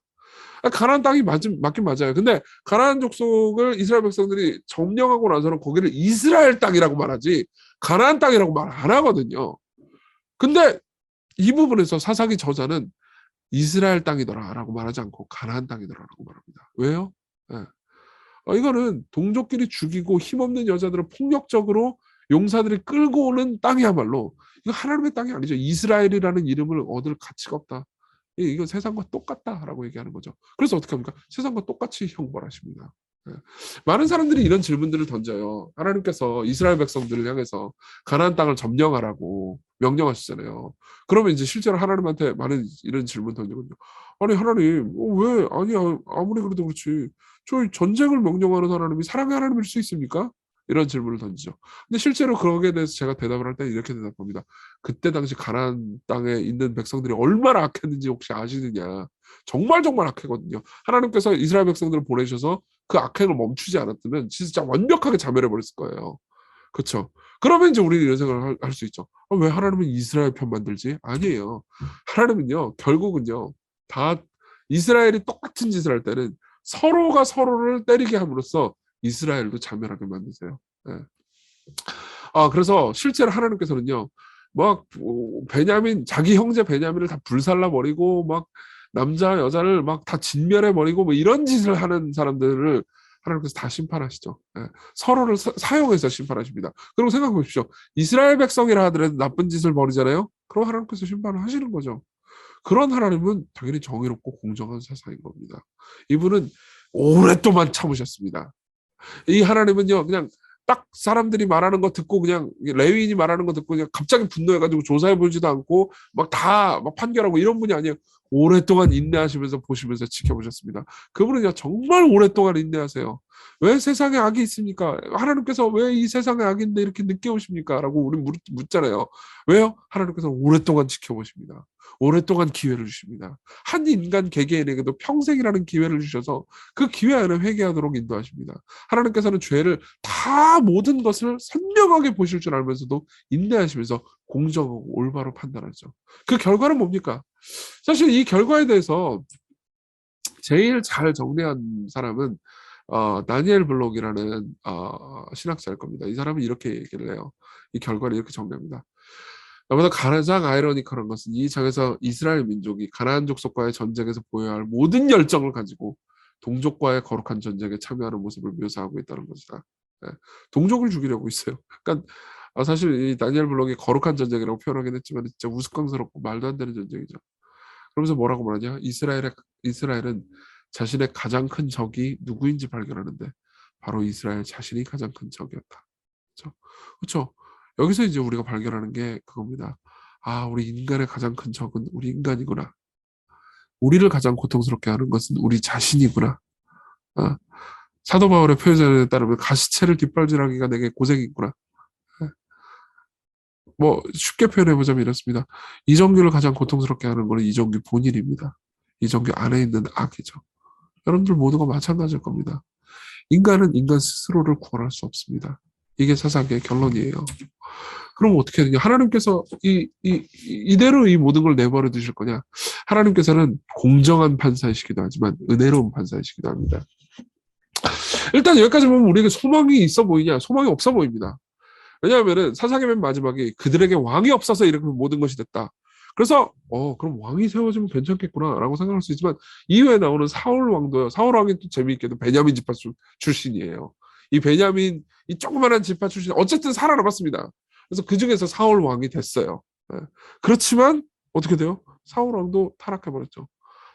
가나안 땅이 맞긴 맞아요. 근데 가나안 족속을 이스라엘 백성들이 점령하고 나서는 거기를 이스라엘 땅이라고 말하지 가나안 땅이라고 말 안 하거든요. 근데 이 부분에서 사사기 저자는 이스라엘 땅이더라라고 말하지 않고 가나안 땅이더라라고 말합니다. 왜요? 이거는 동족끼리 죽이고 힘없는 여자들을 폭력적으로 용사들이 끌고 오는 땅이야말로 이거 하나님의 땅이 아니죠. 이스라엘이라는 이름을 얻을 가치가 없다. 이건 세상과 똑같다라고 얘기하는 거죠. 그래서 어떻게 합니까? 세상과 똑같이 형벌하십니다. 많은 사람들이 이런 질문들을 던져요. 하나님께서 이스라엘 백성들을 향해서 가나안 땅을 점령하라고 명령하시잖아요. 그러면 이제 실제로 하나님한테 많은 이런 질문 던지거든요. 아니 하나님 왜 아니야 아무리 그래도 그렇지 저희 전쟁을 명령하는 하나님이 사랑의 하나님일 수 있습니까? 이런 질문을 던지죠. 근데 실제로 거기에 대해서 제가 대답을 할 때 이렇게 대답합니다. 그때 당시 가나안 땅에 있는 백성들이 얼마나 악했는지 혹시 아시느냐. 정말 악했거든요. 하나님께서 이스라엘 백성들을 보내셔서 그 악행을 멈추지 않았다면 진짜 완벽하게 자멸해버렸을 거예요. 그렇죠? 그러면 이제 우리는 이런 생각을 할 수 있죠. 왜 하나님은 이스라엘 편 만들지? 아니에요. 하나님은요. 결국은요. 다 이스라엘이 똑같은 짓을 할 때는 서로가 서로를 때리게 함으로써 이스라엘도 자멸하게 만드세요. 그래서 실제로 하나님께서는요. 자기 형제 베냐민을 다 불살라버리고 막 남자 여자를 막 다 진멸해버리고 뭐 이런 짓을 하는 사람들을 하나님께서 다 심판하시죠. 예. 서로를 사용해서 심판하십니다. 그리고 생각해 보십시오. 이스라엘 백성이라 하더라도 나쁜 짓을 벌이잖아요. 그럼 하나님께서 심판을 하시는 거죠. 그런 하나님은 당연히 정의롭고 공정한 사상인 겁니다. 이분은 오랫동안 참으셨습니다. 이 하나님은요, 그냥 딱 사람들이 말하는 거 듣고 그냥 레위인이 말하는 거 듣고 그냥 갑자기 분노해가지고 조사해 보지도 않고 막 다 막 판결하고 이런 분이 아니에요. 오랫동안 인내하시면서 보시면서 지켜보셨습니다. 그분은요 정말 오랫동안 인내하세요. 왜 세상에 악이 있습니까? 하나님께서 왜 이 세상에 악이 있는데 이렇게 늦게 오십니까? 라고 우리 묻잖아요. 왜요? 하나님께서 오랫동안 지켜보십니다. 오랫동안 기회를 주십니다. 한 인간 개개인에게도 평생이라는 기회를 주셔서 그 기회 안에 회개하도록 인도하십니다. 하나님께서는 죄를 다 모든 것을 선명하게 보실 줄 알면서도 인내하시면서 공정하고 올바로 판단하죠. 그 결과는 뭡니까? 사실 이 결과에 대해서 제일 잘 정리한 사람은 다니엘 블록이라는 신학자일 겁니다. 이 사람은 이렇게 얘기를 해요. 이 결과를 이렇게 정리합니다. 나보다 가장 아이러니컬한 것은 이 장에서 이스라엘 민족이 가나안 족속과의 전쟁에서 보여야 할 모든 열정을 가지고 동족과의 거룩한 전쟁에 참여하는 모습을 묘사하고 있다는 것이다. 예, 동족을 죽이려고 있어요. 그러니까 사실 이 다니엘 블록이 거룩한 전쟁이라고 표현하긴 했지만 진짜 우스꽝스럽고 말도 안 되는 전쟁이죠. 그러면서 뭐라고 말하냐? 이스라엘은 자신의 가장 큰 적이 누구인지 발견하는데 바로 이스라엘 자신이 가장 큰 적이었다. 그렇죠? 그렇죠? 여기서 이제 우리가 발견하는 게 그겁니다. 우리 인간의 가장 큰 적은 우리 인간이구나. 우리를 가장 고통스럽게 하는 것은 우리 자신이구나. 사도 바울의 표현에 따르면 가시체를 뒷발질하기가 내게 고생이구나. 뭐 쉽게 표현해보자면 이렇습니다. 이정규를 가장 고통스럽게 하는 것은 이정규 본인입니다. 이정규 안에 있는 악이죠. 여러분들 모두가 마찬가지일 겁니다. 인간은 인간 스스로를 구원할 수 없습니다. 이게 사사기의 결론이에요. 그럼 어떻게 되냐? 하나님께서 이대로 이 모든 걸 내버려 두실 거냐? 하나님께서는 공정한 판사이시기도 하지만 은혜로운 판사이시기도 합니다. 일단 여기까지 보면 우리에게 소망이 있어 보이냐? 소망이 없어 보입니다. 왜냐하면 사사기 맨 마지막에 그들에게 왕이 없어서 이렇게 모든 것이 됐다. 그래서 그럼 왕이 세워지면 괜찮겠구나라고 생각할 수 있지만 이후에 나오는 사울 왕도요. 사울 왕이 또 재미있게도 베냐민 지파 출신이에요. 이 베냐민 이 조그마한 지파 출신 어쨌든 살아남았습니다. 그래서 그 중에서 사울 왕이 됐어요. 네. 그렇지만 어떻게 돼요? 사울 왕도 타락해버렸죠.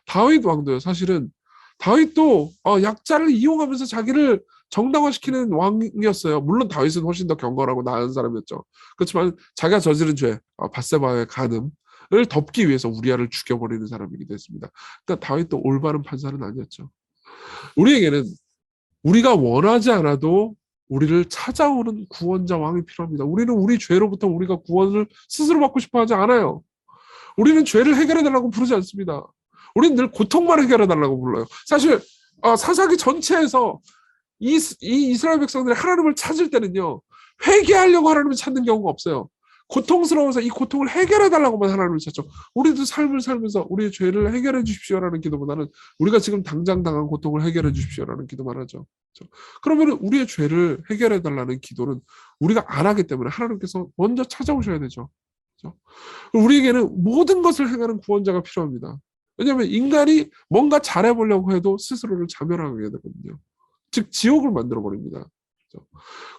다윗 왕도요. 사실은 다윗도 약자를 이용하면서 자기를 정당화시키는 왕이었어요. 물론 다윗은 훨씬 더 경건하고 나은 사람이었죠. 그렇지만 자기가 저지른 죄, 밧세바의 간음을 덮기 위해서 우리아를 죽여버리는 사람이기도 했습니다. 그러니까 다윗도 올바른 판사는 아니었죠. 우리에게는 우리가 원하지 않아도 우리를 찾아오는 구원자 왕이 필요합니다. 우리는 우리 죄로부터 우리가 구원을 스스로 받고 싶어 하지 않아요. 우리는 죄를 해결해달라고 부르지 않습니다. 우리는 늘 고통만 해결해달라고 불러요. 사실 사사기 전체에서 이 이스라엘 백성들이 하나님을 찾을 때는요. 회개하려고 하나님을 찾는 경우가 없어요. 고통스러워서 이 고통을 해결해달라고만 하나님을 찾죠. 우리도 삶을 살면서 우리의 죄를 해결해 주십시오라는 기도보다는 우리가 지금 당장 당한 고통을 해결해 주십시오라는 기도만 하죠. 그렇죠? 그러면 우리의 죄를 해결해달라는 기도는 우리가 안 하기 때문에 하나님께서 먼저 찾아오셔야 되죠. 그렇죠? 우리에게는 모든 것을 행하는 구원자가 필요합니다. 왜냐하면 인간이 뭔가 잘해보려고 해도 스스로를 자멸하게 되거든요. 즉 지옥을 만들어버립니다. 그렇죠?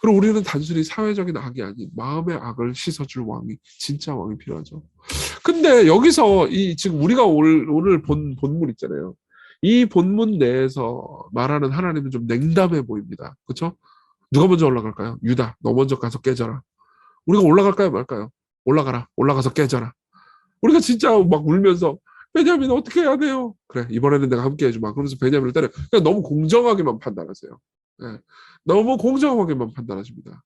그럼 우리는 단순히 사회적인 악이 아닌 마음의 악을 씻어줄 왕이 진짜 왕이 필요하죠. 근데 여기서 지금 우리가 오늘 본 본문 있잖아요. 이 본문 내에서 말하는 하나님은 좀 냉담해 보입니다. 그렇죠? 누가 먼저 올라갈까요? 유다, 너 먼저 가서 깨져라. 우리가 올라갈까요, 말까요? 올라가라. 올라가서 깨져라. 우리가 진짜 막 울면서 베냐민 어떻게 해야 돼요? 그래, 이번에는 내가 함께 해주마. 그러면서 베냐민을 때려. 그냥 너무 공정하게만 판단하세요. 네. 너무 공정하게만 판단하십니다.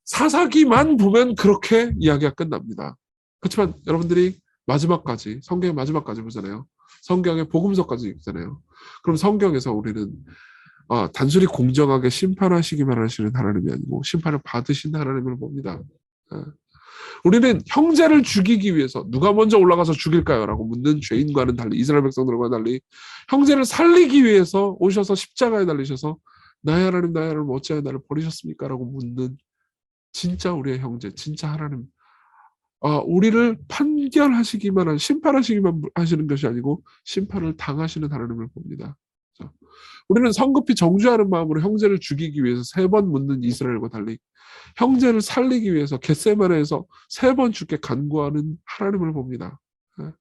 사사기만 보면 그렇게 이야기가 끝납니다. 그렇지만 여러분들이 마지막까지, 성경의 마지막까지 보잖아요. 성경의 복음서까지 읽잖아요. 그럼 성경에서 우리는 단순히 공정하게 심판하시기만 하시는 하나님이 아니고 심판을 받으신 하나님을 봅니다. 네. 우리는 형제를 죽이기 위해서 누가 먼저 올라가서 죽일까요? 라고 묻는 죄인과는 달리, 이스라엘 백성들과 달리 형제를 살리기 위해서 오셔서 십자가에 달리셔서 나의 하나님 어찌하여 나를 버리셨습니까? 라고 묻는 진짜 우리의 형제, 진짜 하나님, 우리를 판결하시기만 심판하시기만 하시는 것이 아니고 심판을 당하시는 하나님을 봅니다. 우리는 성급히 정죄하는 마음으로 형제를 죽이기 위해서 3번 묻는 이스라엘과 달리 형제를 살리기 위해서 겟세마네에서 3번 주께 간구하는 하나님을 봅니다. 예.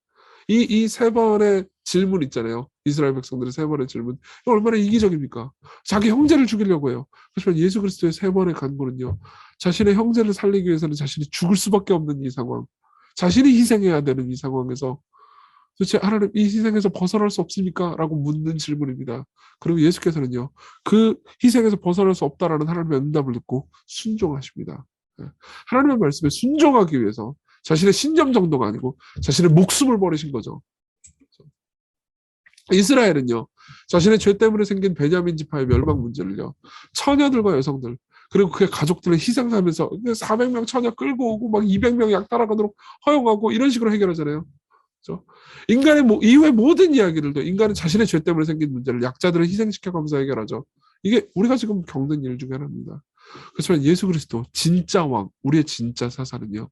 이 3번의 질문 있잖아요. 이스라엘 백성들의 3번의 질문. 이거 얼마나 이기적입니까? 자기 형제를 죽이려고 해요. 하지만 예수 그리스도의 3번의 간구는요. 자신의 형제를 살리기 위해서는 자신이 죽을 수밖에 없는 이 상황. 자신이 희생해야 되는 이 상황에서 도대체 하나님 이 희생에서 벗어날 수 없습니까? 라고 묻는 질문입니다. 그리고 예수께서는요. 그 희생에서 벗어날 수 없다라는 하나님의 응답을 듣고 순종하십니다. 예. 하나님의 말씀에 순종하기 위해서 자신의 신념 정도가 아니고 자신의 목숨을 버리신 거죠. 이스라엘은요. 자신의 죄 때문에 생긴 베냐민 지파의 멸망 문제를요. 처녀들과 여성들 그리고 그의 가족들을 희생하면서 400명 처녀 끌고 오고 막 200명 약탈하도록 허용하고 이런 식으로 해결하잖아요. 그렇죠? 인간의 이후의 모든 이야기들도 인간은 자신의 죄 때문에 생긴 문제를 약자들을 희생시켜가면서 해결하죠. 이게 우리가 지금 겪는 일 중에 하나입니다. 그렇지만 예수 그리스도 진짜 왕, 우리의 진짜 사사는요.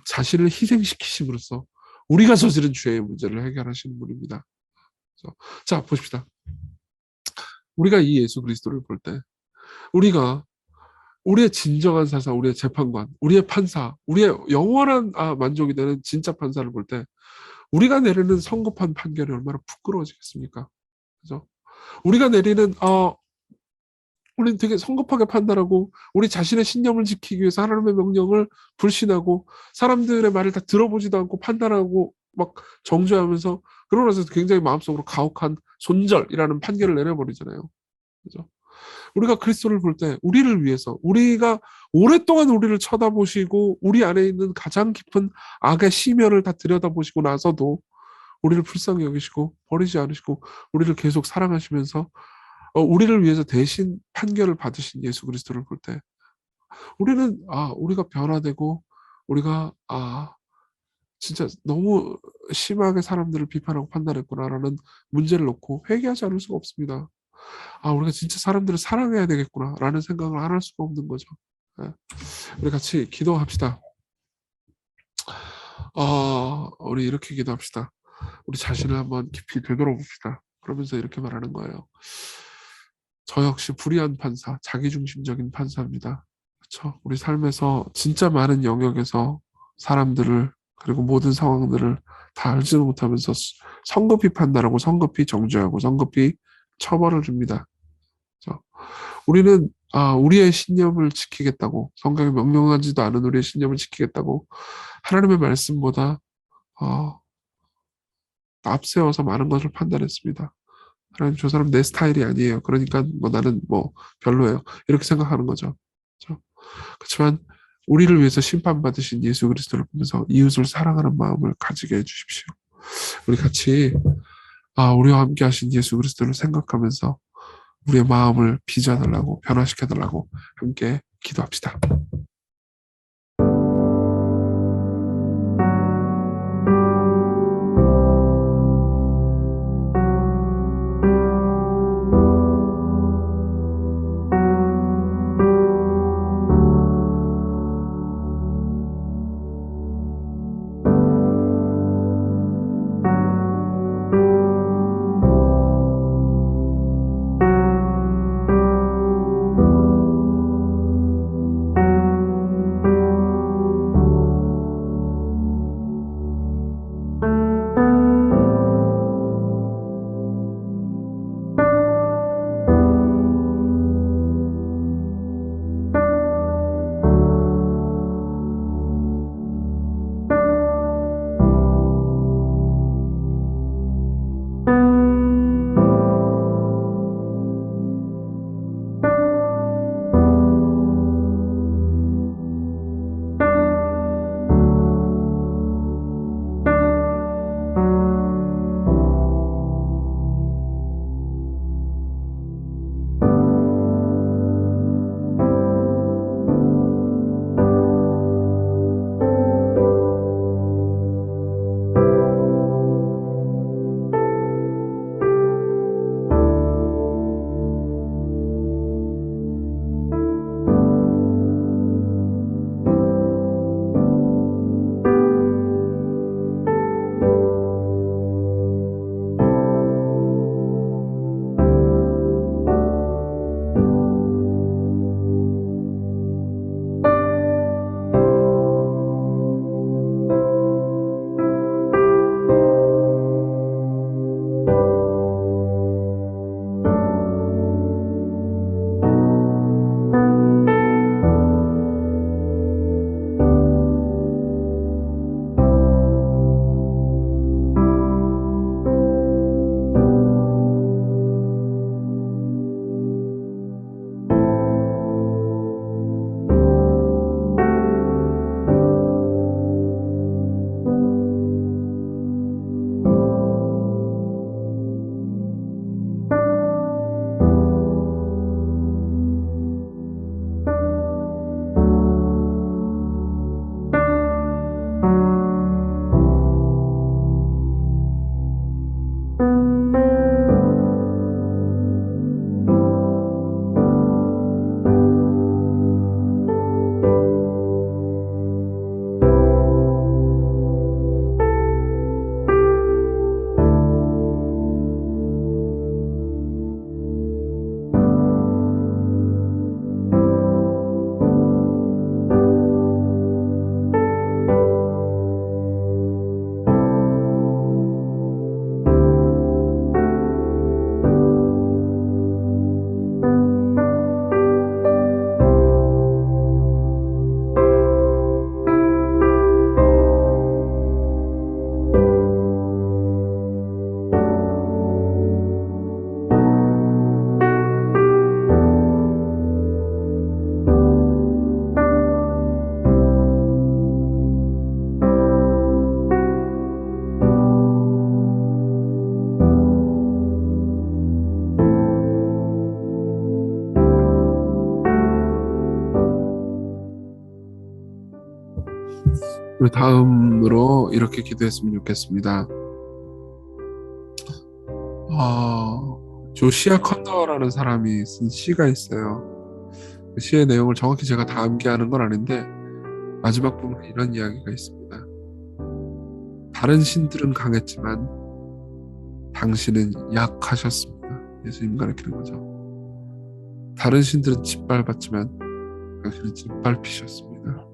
자신을 희생시키심으로써 우리가 저지른 죄의 문제를 해결하시는 분입니다. 그래서 자, 보십시다. 우리가 이 예수 그리스도를 볼 때 우리가 우리의 진정한 사사, 우리의 재판관, 우리의 판사, 우리의 영원한 만족이 되는 진짜 판사를 볼 때 우리가 내리는 성급한 판결이 얼마나 부끄러워지겠습니까? 그죠? 우리가 내리는 우리는 되게 성급하게 판단하고 우리 자신의 신념을 지키기 위해서 하나님의 명령을 불신하고 사람들의 말을 다 들어보지도 않고 판단하고 막 정죄하면서 그러고 나서 굉장히 마음속으로 가혹한 손절이라는 판결을 내려버리잖아요. 그죠? 우리가 그리스도를 볼 때 우리를 위해서 우리가 오랫동안 우리를 쳐다보시고 우리 안에 있는 가장 깊은 악의 심연을 다 들여다보시고 나서도 우리를 불쌍히 여기시고 버리지 않으시고 우리를 계속 사랑하시면서 우리를 위해서 대신 판결을 받으신 예수 그리스도를 볼 때 우리는 우리가 변화되고 우리가 진짜 너무 심하게 사람들을 비판하고 판단했구나라는 문제를 놓고 회개하지 않을 수가 없습니다. 우리가 진짜 사람들을 사랑해야 되겠구나라는 생각을 안 할 수가 없는 거죠. 예. 우리 같이 기도합시다. 우리 이렇게 기도합시다. 우리 자신을 한번 깊이 되돌아봅시다. 그러면서 이렇게 말하는 거예요. 저 역시 불의한 판사, 자기중심적인 판사입니다. 그렇죠? 우리 삶에서 진짜 많은 영역에서 사람들을 그리고 모든 상황들을 다 알지도 못하면서 성급히 판단하고 성급히 정죄하고 성급히 처벌을 줍니다. 그렇죠? 우리는 우리의 신념을 지키겠다고 성경에 명령하지도 않은 우리의 신념을 지키겠다고 하나님의 말씀보다 앞세워서 많은 것을 판단했습니다. 하나님 저 사람 내 스타일이 아니에요. 그러니까 나는 별로예요. 이렇게 생각하는 거죠. 그렇죠? 그렇지만 우리를 위해서 심판받으신 예수 그리스도를 보면서 이웃을 사랑하는 마음을 가지게 해주십시오. 우리 같이 우리와 함께 하신 예수 그리스도를 생각하면서 우리의 마음을 빚어달라고 변화시켜달라고 함께 기도합시다. 우리 다음으로 이렇게 기도했으면 좋겠습니다. 조시아 컨너라는 사람이 쓴 시가 있어요. 그 시의 내용을 정확히 제가 다 암기하는 건 아닌데 마지막 부분에 이런 이야기가 있습니다. 다른 신들은 강했지만 당신은 약하셨습니다. 예수님 가르치는 거죠. 다른 신들은 짓밟았지만 당신은 짓밟히셨습니다.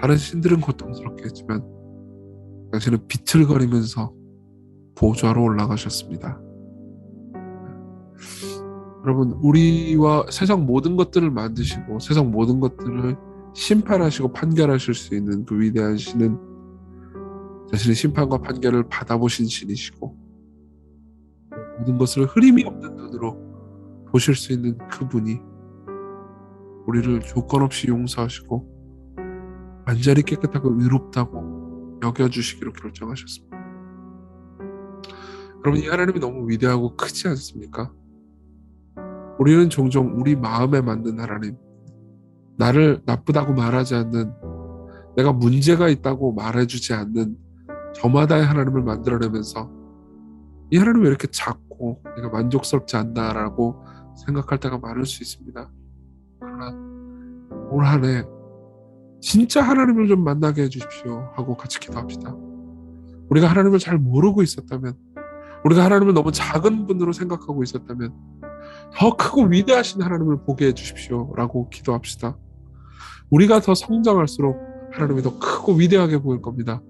다른 신들은 고통스럽게 했지만 당신은 비틀거리면서 보좌로 올라가셨습니다. 여러분, 우리와 세상 모든 것들을 만드시고 세상 모든 것들을 심판하시고 판결하실 수 있는 그 위대한 신은 자신의 심판과 판결을 받아보신 신이시고 모든 것을 흐림이 없는 눈으로 보실 수 있는 그분이 우리를 조건 없이 용서하시고 완전히 깨끗하고 의롭다고 여겨주시기로 결정하셨습니다. 여러분, 이 하나님이 너무 위대하고 크지 않습니까? 우리는 종종 우리 마음에 맞는 하나님, 나를 나쁘다고 말하지 않는, 내가 문제가 있다고 말해주지 않는 저마다의 하나님을 만들어내면서 이 하나님 왜 이렇게 작고 내가 만족스럽지 않나라고 생각할 때가 많을 수 있습니다. 그러나 올 한 해 진짜 하나님을 좀 만나게 해주십시오 하고 같이 기도합시다. 우리가 하나님을 잘 모르고 있었다면, 우리가 하나님을 너무 작은 분으로 생각하고 있었다면 더 크고 위대하신 하나님을 보게 해주십시오 라고 기도합시다. 우리가 더 성장할수록 하나님이 더 크고 위대하게 보일 겁니다.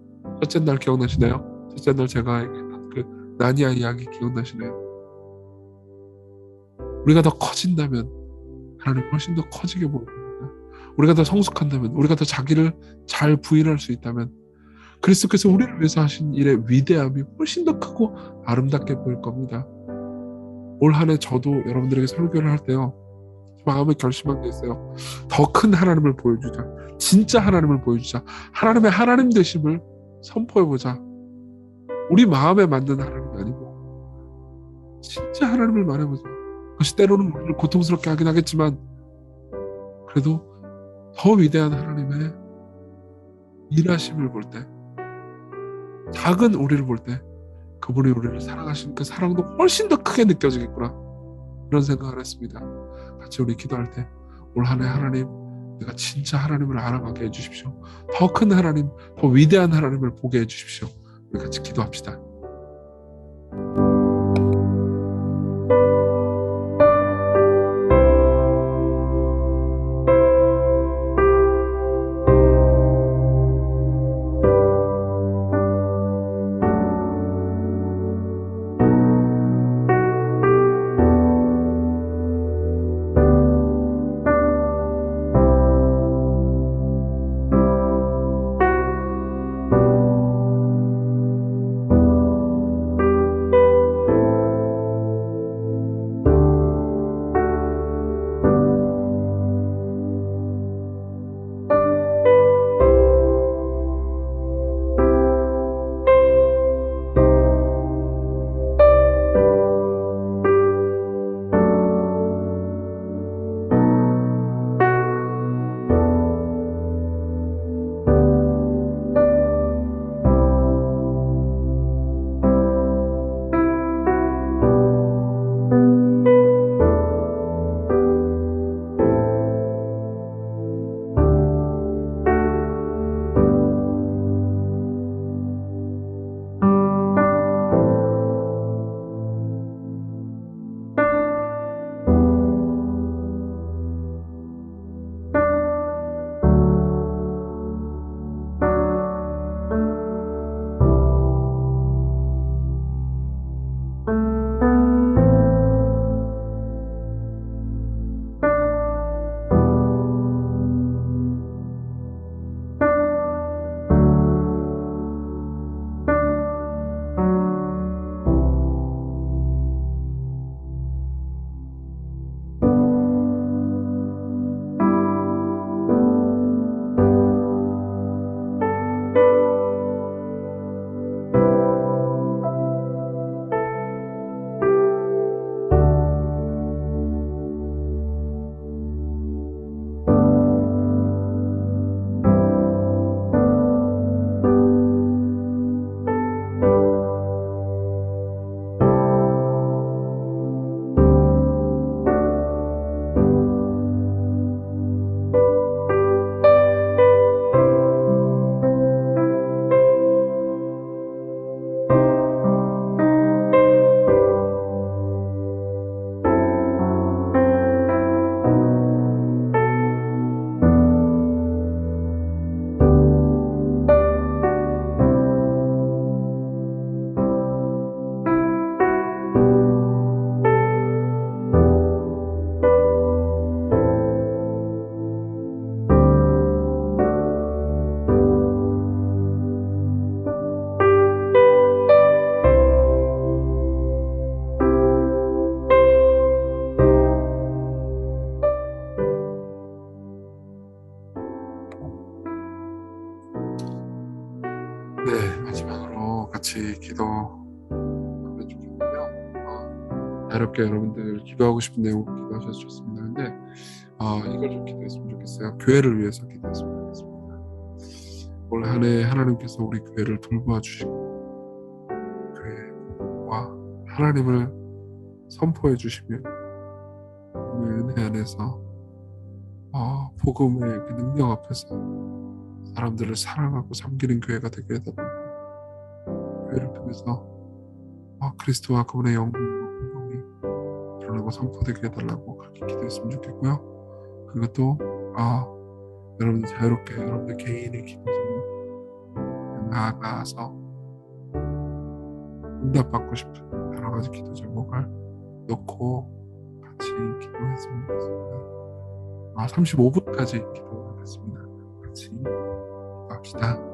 첫째 날 기억나시나요? 첫째 날 제가 얘기했던 그 나니아 이야기 기억나시나요? 우리가 더 커진다면 하나님 훨씬 더 커지게 보일 겁니다. 우리가 더 성숙한다면, 우리가 더 자기를 잘 부인할 수 있다면 그리스도께서 우리를 위해서 하신 일의 위대함이 훨씬 더 크고 아름답게 보일 겁니다. 올 한 해 저도 여러분들에게 설교를 할 때요, 마음에 결심한 게 있어요. 더 큰 하나님을 보여주자. 진짜 하나님을 보여주자. 하나님의 하나님 되심을 선포해보자. 우리 마음에 맞는 하나님이 아니고 진짜 하나님을 말해보자. 그것이 때로는 우리를 고통스럽게 하긴 하겠지만 그래도 더 위대한 하나님의 일하심을 볼 때, 작은 우리를 볼 때 그분이 우리를 사랑하신 그 사랑도 훨씬 더 크게 느껴지겠구나, 이런 생각을 했습니다. 같이 우리 기도할 때 올 한 해 하나님, 내가 진짜 하나님을 알아가게 해주십시오. 더 큰 하나님, 더 위대한 하나님을 보게 해주십시오. 우리 같이 기도합시다. 같이 기도하면 좋겠고요. 자유롭게 여러분들 기도하고 싶은 내용 기도하셔도 좋습니다. 근데 이걸 좀 기도했으면 좋겠어요. 교회를 위해서 기도했으면 좋겠습니다. 올 한 해 하나님께서 우리 교회를 돌보아 주시고 교회와 하나님을 선포해 주시면 그 은혜 안에서 복음의 그 능력 앞에서 사람들을 사랑하고 섬기는 교회가 되게 해달라고, 교회를 통해서 그리스도와 그분의 영광과 복음이 드러나고 선포되게 해달라고 그렇게 기도했으면 좋겠고요. 그것도 여러분들 자유롭게 여러분들 개인의 기도 제목 나아가서 응답받고 싶은 여러 가지 기도 제목을 놓고 같이 기도했으면 좋겠습니다. 35분까지 기도하겠습니다. 같이 기도합시다.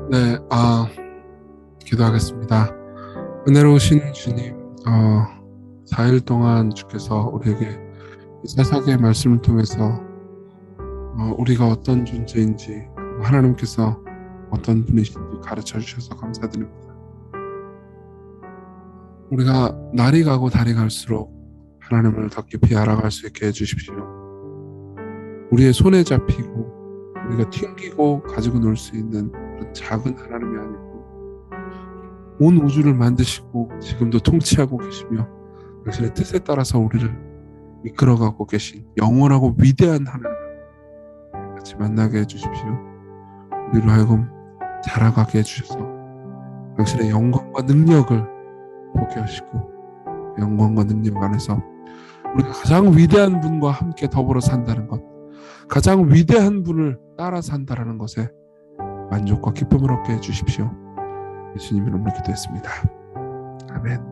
네, 기도하겠습니다. 은혜로우신 주님, 4일 동안 주께서 우리에게 이 사사기의 말씀을 통해서 우리가 어떤 존재인지, 그리고 하나님께서 어떤 분이신지 가르쳐 주셔서 감사드립니다. 우리가 날이 가고 달이 갈수록 하나님을 더 깊이 알아갈 수 있게 해주십시오. 우리의 손에 잡히고 우리가 튕기고 가지고 놀 수 있는 그런 작은 하나님이 아니고 온 우주를 만드시고 지금도 통치하고 계시며 당신의 뜻에 따라서 우리를 이끌어가고 계신 영원하고 위대한 하나님을 같이 만나게 해주십시오. 우리로 하여금 자라가게 해주셔서 당신의 영광과 능력을 보게 하시고 영광과 능력 안에서 우리가 가장 위대한 분과 함께 더불어 산다는 것, 가장 위대한 분을 따라 산다는 것에 만족과 기쁨을 얻게 해주십시오. 예수님 이름으로 기도했습니다. 아멘.